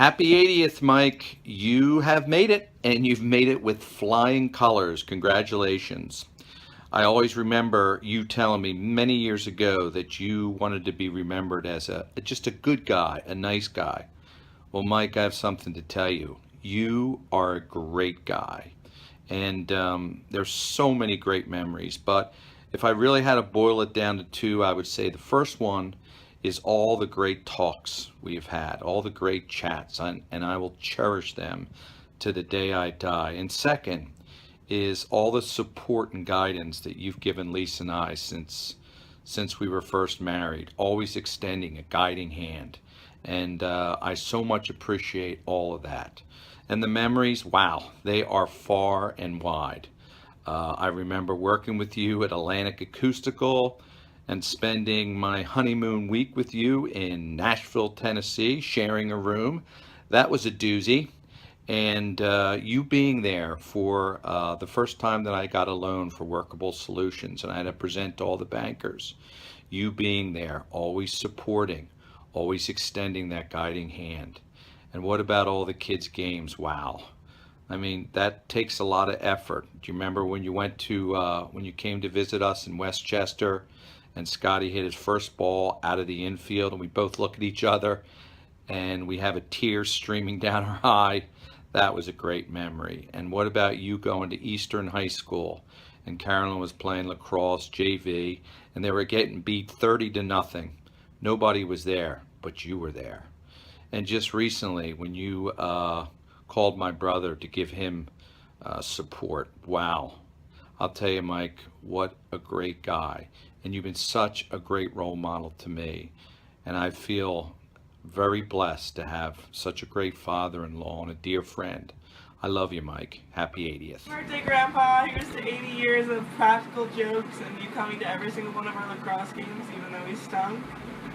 Happy 80th, Mike. You have made it, and you've made it with flying colors. Congratulations. I always remember you telling me many years ago that you wanted to be remembered as just a good guy, a nice guy. Well, Mike, I have something to tell you. You are a great guy, and there's so many great memories. But if I really had to boil it down to two, I would say the first one is all the great talks we've had, all the great chats, and I will cherish them to the day I die. And second is all the support and guidance that you've given Lisa and I since we were first married, always extending a guiding hand. And I so much appreciate all of that. And the memories, wow, they are far and wide. I remember working with you at Atlantic Acoustical and spending my honeymoon week with you in Nashville, Tennessee, sharing a room. That was a doozy. And you being there for the first time that I got a loan for Workable Solutions and I had to present to all the bankers. You being there, always supporting, always extending that guiding hand. And what about all the kids' games? Wow. I mean, that takes a lot of effort. Do you remember when when you came to visit us in Westchester and Scotty hit his first ball out of the infield and we both look at each other and we have a tear streaming down our eye? That was a great memory. And what about you going to Eastern High School and Carolyn was playing lacrosse JV and they were getting beat 30-0. Nobody was there, but you were there. And just recently, when you called my brother to give him support, wow. I'll tell you, Mike, what a great guy. And you've been such a great role model to me. And I feel very blessed to have such a great father in law and a dear friend. I love you, Mike. Happy 80th. Birthday, Grandpa. Here's to 80 years of practical jokes and you coming to every single one of our lacrosse games, even though we stunk.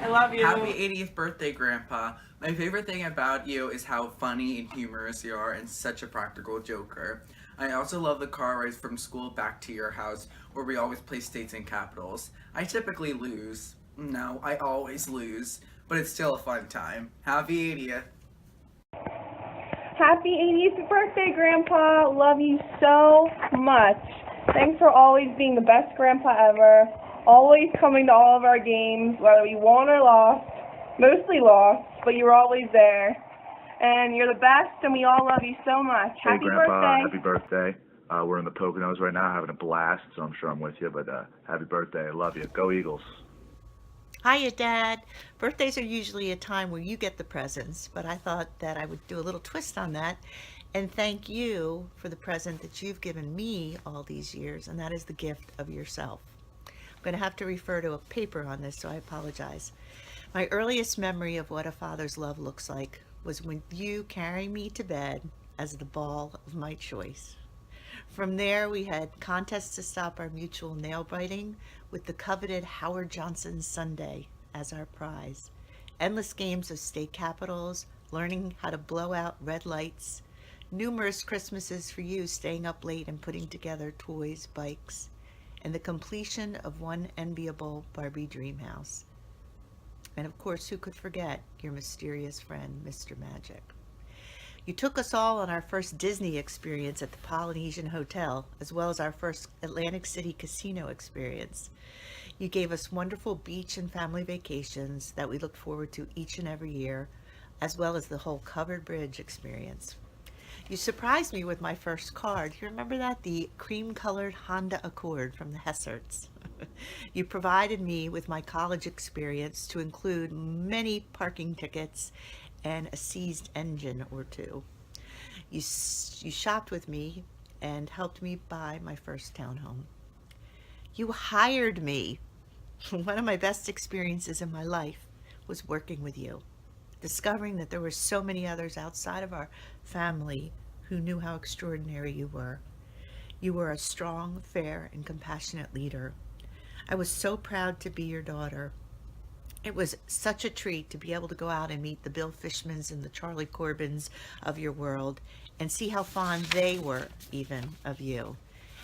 I love you. Happy 80th birthday, Grandpa. My favorite thing about you is how funny and humorous you are and such a practical joker. I also love the car rides from school back to your house where we always play states and capitals. I typically lose. No, I always lose, but it's still a fun time. Happy 80th. Happy 80th birthday, Grandpa. Love you so much. Thanks for always being the best grandpa ever. Always coming to all of our games, whether we won or lost. Mostly lost, but you were always there. And you're the best, and we all love you so much. Hey, Happy Grandpa, birthday. happy birthday. We're in the Poconos right now having a blast, so I'm sure I'm with you, but happy birthday. I love you. Go Eagles. Hiya, Dad. Birthdays are usually a time where you get the presents, but I thought that I would do a little twist on that and thank you for the present that you've given me all these years, and that is the gift of yourself. I'm going to have to refer to a paper on this, so I apologize. My earliest memory of what a father's love looks like was when you carried me to bed as the ball of my choice. From there, we had contests to stop our mutual nail biting with the coveted Howard Johnson Sundae as our prize. Endless games of state capitals, learning how to blow out red lights, numerous Christmases for you staying up late and putting together toys, bikes, and the completion of one enviable Barbie dream house. And of course, who could forget your mysterious friend, Mr. Magic? You took us all on our first Disney experience at the Polynesian Hotel, as well as our first Atlantic City casino experience. You gave us wonderful beach and family vacations that we looked forward to each and every year, as well as the whole covered bridge experience. You surprised me with my first car. Do you remember that? The cream-colored Honda Accord from the Hesserts. You provided me with my college experience to include many parking tickets and a seized engine or two. You shopped with me and helped me buy my first townhome. You hired me. One of my best experiences in my life was working with you, discovering that there were so many others outside of our family who knew how extraordinary you were. You were a strong, fair, and compassionate leader. I was so proud to be your daughter. It was such a treat to be able to go out and meet the Bill Fishmans and the Charlie Corbins of your world and see how fond they were even of you.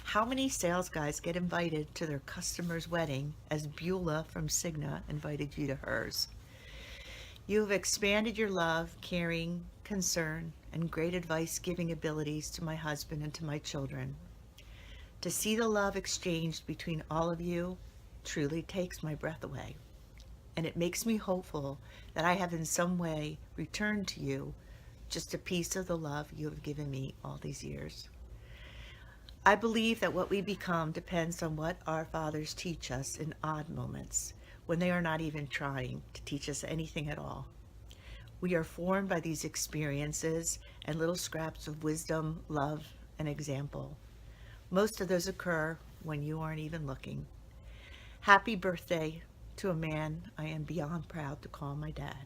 How many sales guys get invited to their customer's wedding as Beulah from Cigna invited you to hers? You have expanded your love, caring, concern, and great advice giving abilities to my husband and to my children. To see the love exchanged between all of you truly takes my breath away, and it makes me hopeful that I have in some way returned to you just a piece of the love you have given me all these years. I believe that what we become depends on what our fathers teach us in odd moments, when they are not even trying to teach us anything at all. We are formed by these experiences and little scraps of wisdom, love, and example. Most of those occur when you aren't even looking. Happy birthday to a man I am beyond proud to call my dad.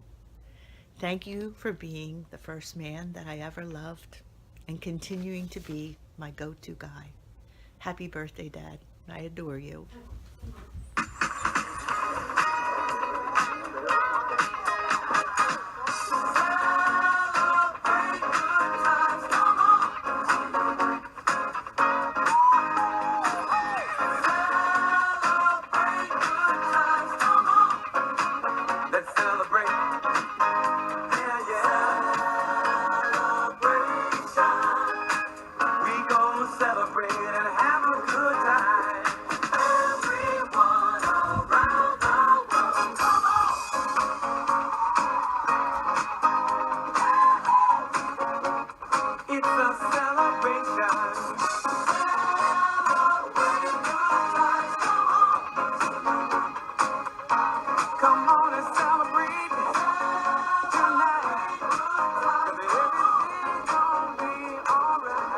Thank you for being the first man that I ever loved and continuing to be my go-to guy. Happy birthday, Dad. I adore you. Let's celebrate. Yeah, yeah. Celebration. We gon' celebrate and have a good time. Everyone around the world, come on. It's a celebration. Celebrate good times, come on and celebrate tonight. 'Cause everything's gonna be alright.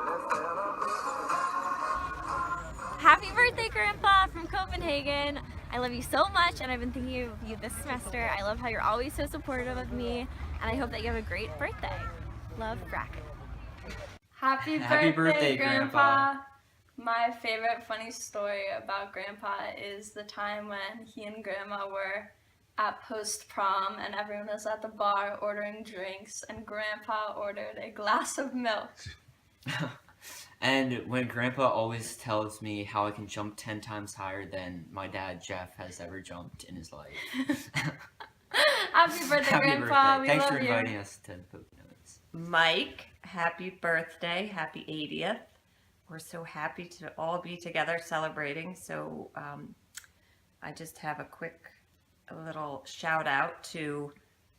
Let's celebrate. Happy birthday, Grandpa, from Copenhagen. I love you so much, and I've been thinking of you this semester. I love how you're always so supportive of me, and I hope that you have a great birthday. Love, Bracken. Happy birthday, Grandpa. My favorite funny story about Grandpa is the time when he and Grandma were at post-prom and everyone was at the bar ordering drinks and Grandpa ordered a glass of milk. And when Grandpa always tells me how I can jump 10 times higher than my dad, Jeff, has ever jumped in his life. Happy birthday, Happy Grandpa. birthday. We Thanks love for you. inviting us to Poconos. Mike, happy birthday, happy 80th. We're so happy to all be together celebrating. So I just have a little shout out to,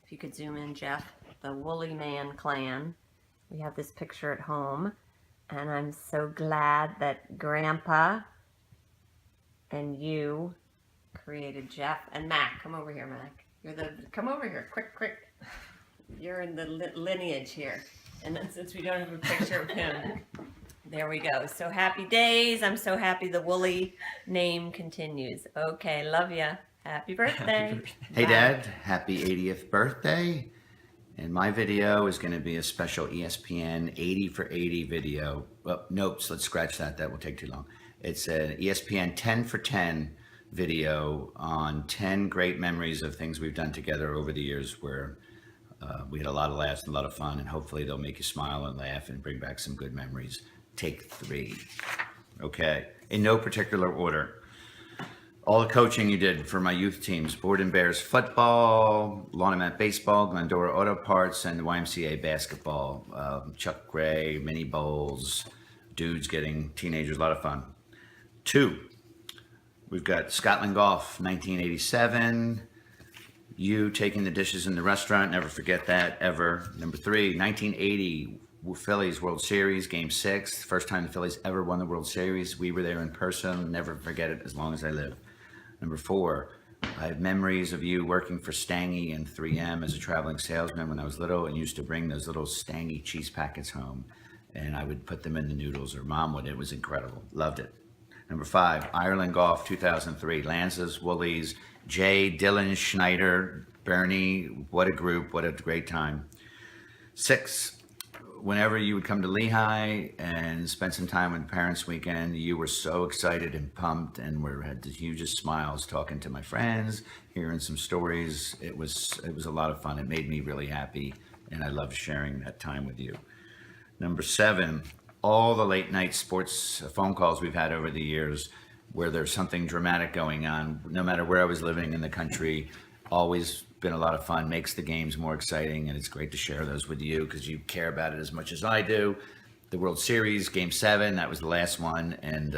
if you could zoom in, Jeff, the Woolly Man clan. We have this picture at home, and I'm so glad that Grandpa and you created Jeff and Mac. Come over here, Mac. Come over here, quick. You're in the lineage here. And then since we don't have a picture of him, there we go. So happy days. I'm so happy the Woolly name continues. Okay, love ya. Happy birthday. Hey Bye. Dad, happy 80th birthday. And my video is going to be a special ESPN 80 for 80 video. Well, nope, let's scratch that. That will take too long. It's an ESPN 10 for 10 video on 10 great memories of things we've done together over the years where we had a lot of laughs and a lot of fun, and hopefully they'll make you smile and laugh and bring back some good memories. Take 3. Okay, in no particular order. All the coaching you did for my youth teams, Borden Bears football, Lawnament baseball, Glendora Auto Parts, and the YMCA basketball. Chuck Gray, mini bowls, dudes getting teenagers, a lot of fun. 2, we've got Scotland Golf, 1987. You taking the dishes in the restaurant, never forget that, ever. Number 3, 1980 Phillies World Series, Game 6. First time the Phillies ever won the World Series. We were there in person, never forget it as long as I live. Number 4, I have memories of you working for Stangy and 3M as a traveling salesman when I was little, and used to bring those little Stangy cheese packets home, and I would put them in the noodles, or Mom would. It was incredible. Loved it. Number 5, Ireland Golf 2003, Lances, Woolies, Jay, Dylan, Schneider, Bernie. What a group. What a great time. 6, whenever you would come to Lehigh and spend some time with Parents Weekend, you were so excited and pumped, and had the hugest smiles talking to my friends, hearing some stories. It was a lot of fun. It made me really happy, and I loved sharing that time with you. Number 7, all the late night sports phone calls we've had over the years where there's something dramatic going on, no matter where I was living in the country, always been a lot of fun, makes the games more exciting, and it's great to share those with you because you care about it as much as I do. The World Series, Game 7, that was the last one, and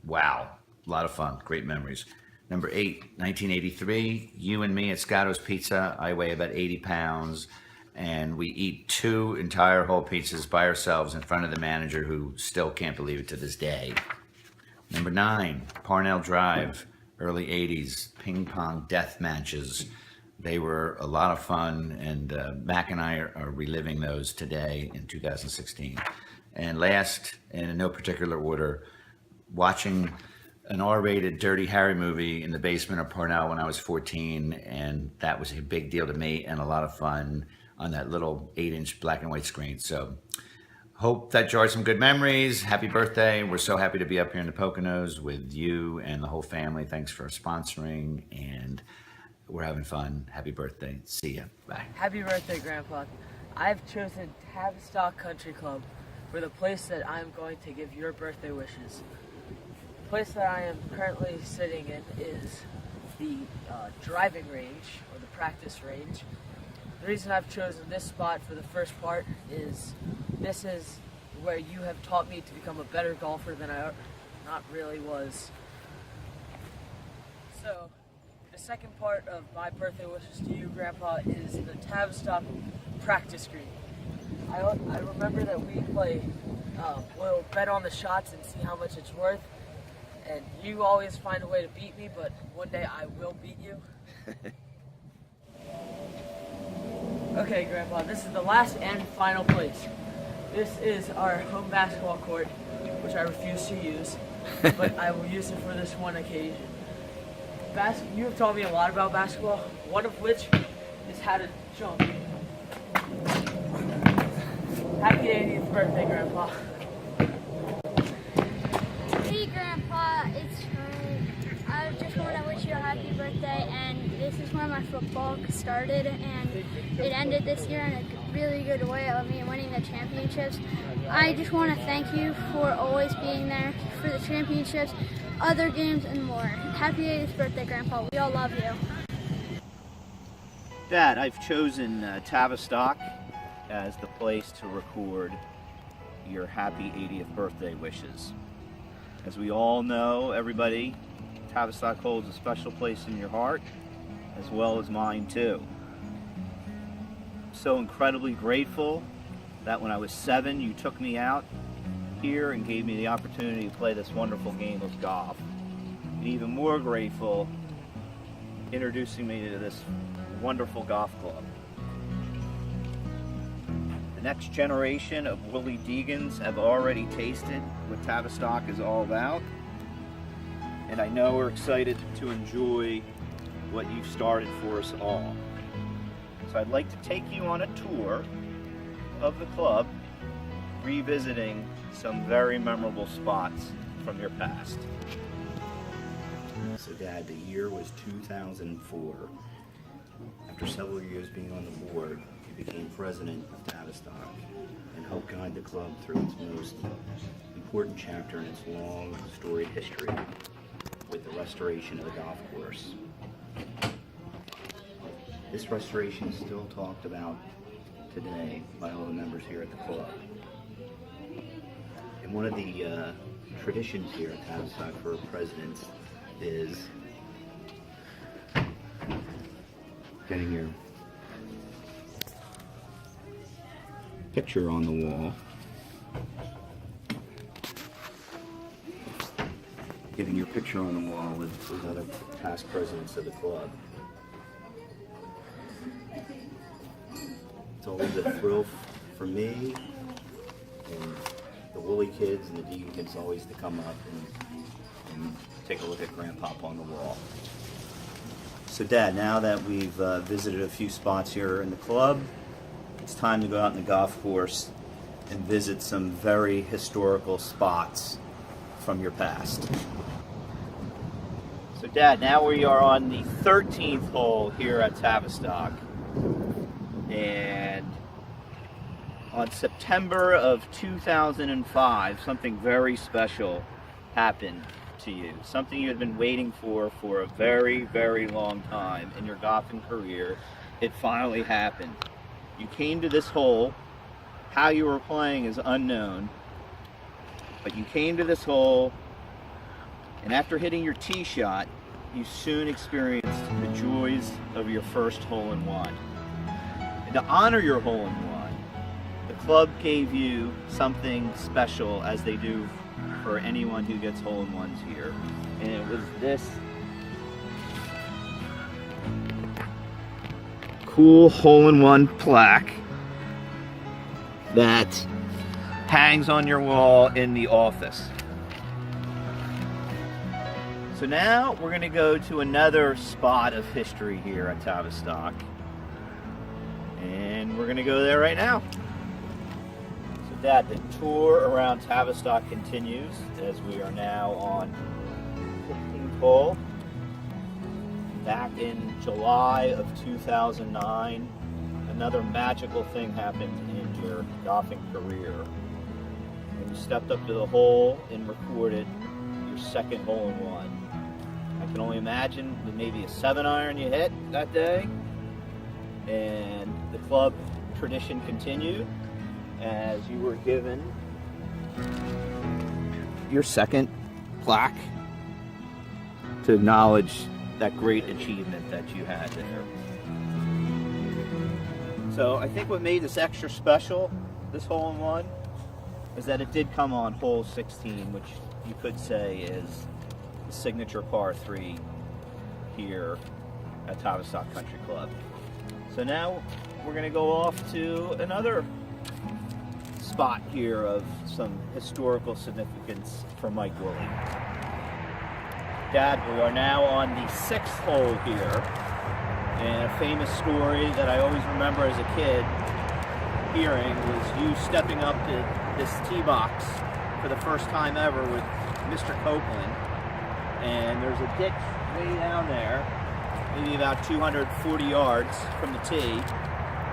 wow, a lot of fun, great memories. Number 8, 1983, you and me at Scotto's Pizza. I weigh about 80 pounds, and we eat 2 entire whole pizzas by ourselves in front of the manager, who still can't believe it to this day. Number 9, Parnell Drive, early 80s, ping pong death matches. They were a lot of fun, and Mac and I are reliving those today in 2016. And last, and in no particular order, watching an R-rated Dirty Harry movie in the basement of Parnell when I was 14, and that was a big deal to me and a lot of fun on that little 8-inch black and white screen. So hope that jars some good memories. Happy birthday. We're so happy to be up here in the Poconos with you and the whole family. Thanks for sponsoring, and we're having fun. Happy birthday. See ya. Bye. Happy birthday, Grandpa. I've chosen Tavistock Country Club for the place that I'm going to give your birthday wishes. The place that I am currently sitting in is the driving range, or the practice range. The reason I've chosen this spot for the first part is this is where you have taught me to become a better golfer than I not really was. So, the second part of my birthday wishes to you, Grandpa, is the Tavistock practice green. I remember that we play, we'll bet on the shots and see how much it's worth. And you always find a way to beat me, but one day I will beat you. Okay, Grandpa, this is the last and final place. This is our home basketball court, which I refuse to use, but I will use it for this one occasion. You have taught me a lot about basketball, one of which is how to jump. Happy 80th birthday, Grandpa. Hey, Grandpa, it's Ryan. I just want to wish you a happy birthday, and this is where my football started, and it ended this year in a really good way of me winning the championships. I just want to thank you for always being there for the championships, other games, and more. Happy 80th birthday, Grandpa. We all love you. Dad, I've chosen Tavistock as the place to record your happy 80th birthday wishes. As we all know, everybody, Tavistock holds a special place in your heart, as well as mine too. So incredibly grateful that when I was 7, you took me out here and gave me the opportunity to play this wonderful game of golf. And even more grateful, introducing me to this wonderful golf club. The next generation of Willie Deegans have already tasted what Tavistock is all about, and I know we're excited to enjoy what you've started for us all. So I'd like to take you on a tour of the club, revisiting some very memorable spots from your past. So Dad, the year was 2004. After several years being on the board, you became president of Tavistock and helped guide the club through its most important chapter in its long, storied history with the restoration of the golf course. This restoration is still talked about today by all the members here at the club. And one of the traditions here at Tavistock for presidents is getting your picture on the wall, getting your picture on the wall with other past presidents of the club. It's always a thrill for me and the Woolley kids and the Deegan kids always to come up and take a look at Grandpop on the wall. So Dad, now that we've visited a few spots here in the club, it's time to go out in the golf course and visit some very historical spots from your past. So Dad, now we are on the 13th hole here at Tavistock. And on September of 2005, something very special happened to you. Something you had been waiting for a very, very long time in your golfing career. it finally happened. You came to this hole. How you were playing is unknown, but you came to this hole, and after hitting your tee shot, you soon experienced the joys of your first hole-in-one. And to honor your hole-in-one, the club gave you something special, as they do for anyone who gets hole-in-ones here. And it was this cool hole-in-one plaque that hangs on your wall in the office. So now we're going to go to another spot of history here at Tavistock, and we're going to go there right now. So Dad, the tour around Tavistock continues as we are now on 15th hole. Back in July of 2009, another magical thing happened in your golfing career. When you stepped up to the hole and recorded your second hole-in-one. I can only imagine that maybe a 7-iron you hit that day, and the club tradition continued as you were given your second plaque to acknowledge that great achievement that you had there. So I think what made this extra special, this hole-in-one, is that it did come on hole 16, which you could say is the signature par 3 here at Tavistock Country Club. So now we're going to go off to another spot here of some historical significance for Mike Woolley. Dad, we are now on the 6th hole here, and a famous story that I always remember as a kid hearing was you stepping up to this tee box for the first time ever with Mr. Copeland, and there's a ditch way down there, maybe about 240 yards from the tee,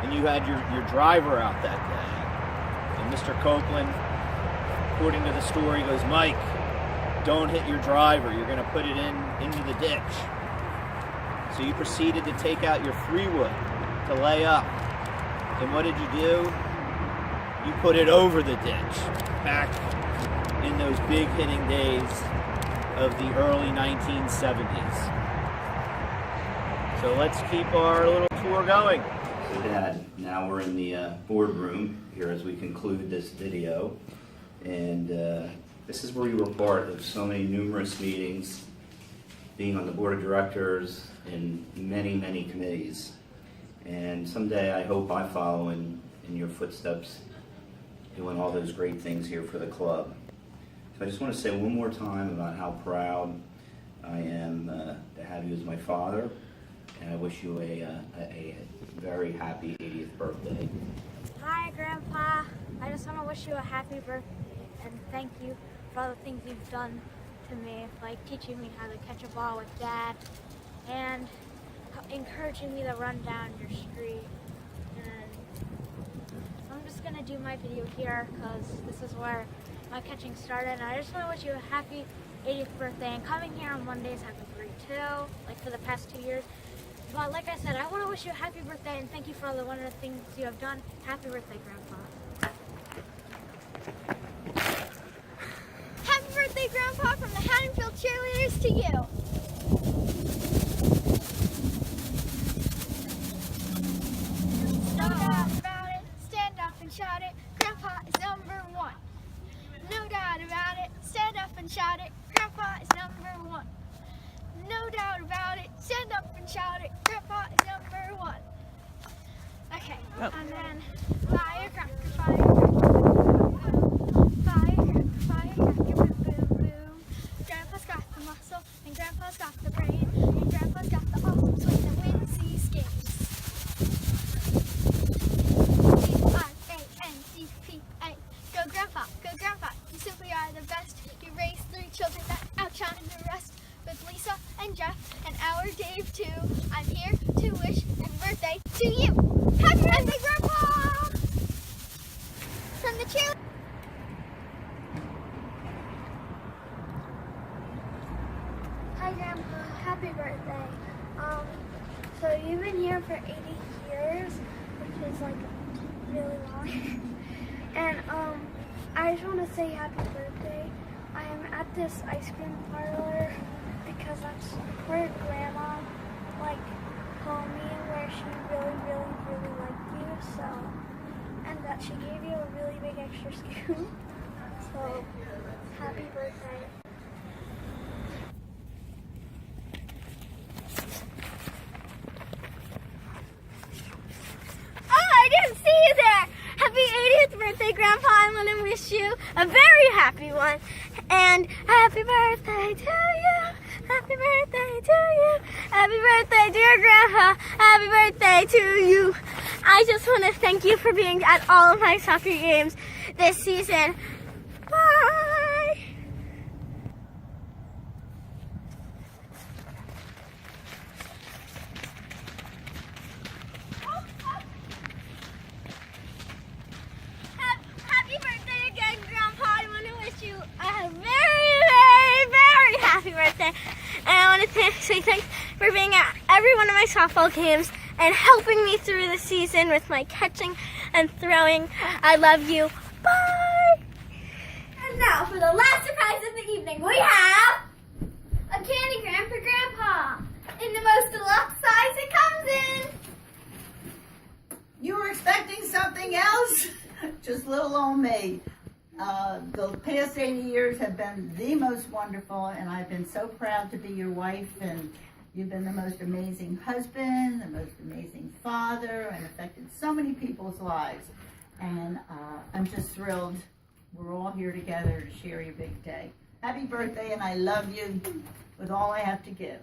and you had your driver out that day. And Mr. Copeland, according to the story, goes, "Mike, don't hit your driver, you're going to put it into the ditch." So you proceeded to take out your 3-wood to lay up. And what did you do? You put it over the ditch back in those big hitting days of the early 1970s. So let's keep our little tour going. So Dad, now we're in the boardroom here as we conclude this video. And this is where you were part of so many numerous meetings, being on the board of directors in many, many committees. And someday I hope I follow in your footsteps, doing all those great things here for the club. So I just want to say one more time about how proud I am to have you as my father, and I wish you a very happy 80th birthday. Hi, Grandpa. I just want to wish you a happy birthday and thank you for all the things you've done to me, like teaching me how to catch a ball with Dad and encouraging me to run down your street. And I'm just going to do my video here because this is where my catching started. And I just want to wish you a happy 80th birthday. And coming here on Mondays have been great too, like for the past 2 years. But like I said, I want to wish you a happy birthday and thank you for all the wonderful things you have done. Happy birthday, Grandpa. Happy birthday, Grandpa, from the Haddonfield cheerleaders to you. No doubt about it, stand up and shout it, Grandpa is #1. No doubt about it, stand up and shout it, Grandpa is #1. No doubt about it, stand up and shout it, Grandpa is #1. Okay, and then firecracker, firecracker, boom, boom. Firecracker, firecracker, boom, boom, boom. Grandpa's got the muscle, and Grandpa's got the brain, and Grandpa's got the awesome swing that wins these games. G-R-A-N-D-P-A. Go Grandpa, go Grandpa. You simply are the best. You raised 3 children that outshine the rest. With Lisa and Jeff and our Dave too. I'm here to wish happy birthday to you. Happy birthday, Grandpa! really long. And I just want to say happy birthday. I am at this ice cream parlor because that's where Grandma told me where she really liked you. So, and that she gave you a really big extra scoop. So, happy birthday. I didn't see you there. Happy 80th birthday, Grandpa. I want to wish you a very happy one. And happy birthday to you. Happy birthday to you. Happy birthday, dear Grandpa. Happy birthday to you. I just want to thank you for being at all of my soccer games this season. Bye. Happy birthday again, Grandpa. I want to wish you a very happy birthday. And I want to say thanks for being at every one of my softball games and helping me through the season with my catching and throwing. I love you. Bye. And now for the last surprise of the evening, we have a candy gram for Grandpa in the most deluxe size it comes in. You were expecting something else? Just little old me. The past 80 years have been the most wonderful, and I've been so proud to be your wife, and you've been the most amazing husband, the most amazing father, and affected so many people's lives. And I'm just thrilled we're all here together to share your big day. Happy birthday, and I love you with all I have to give.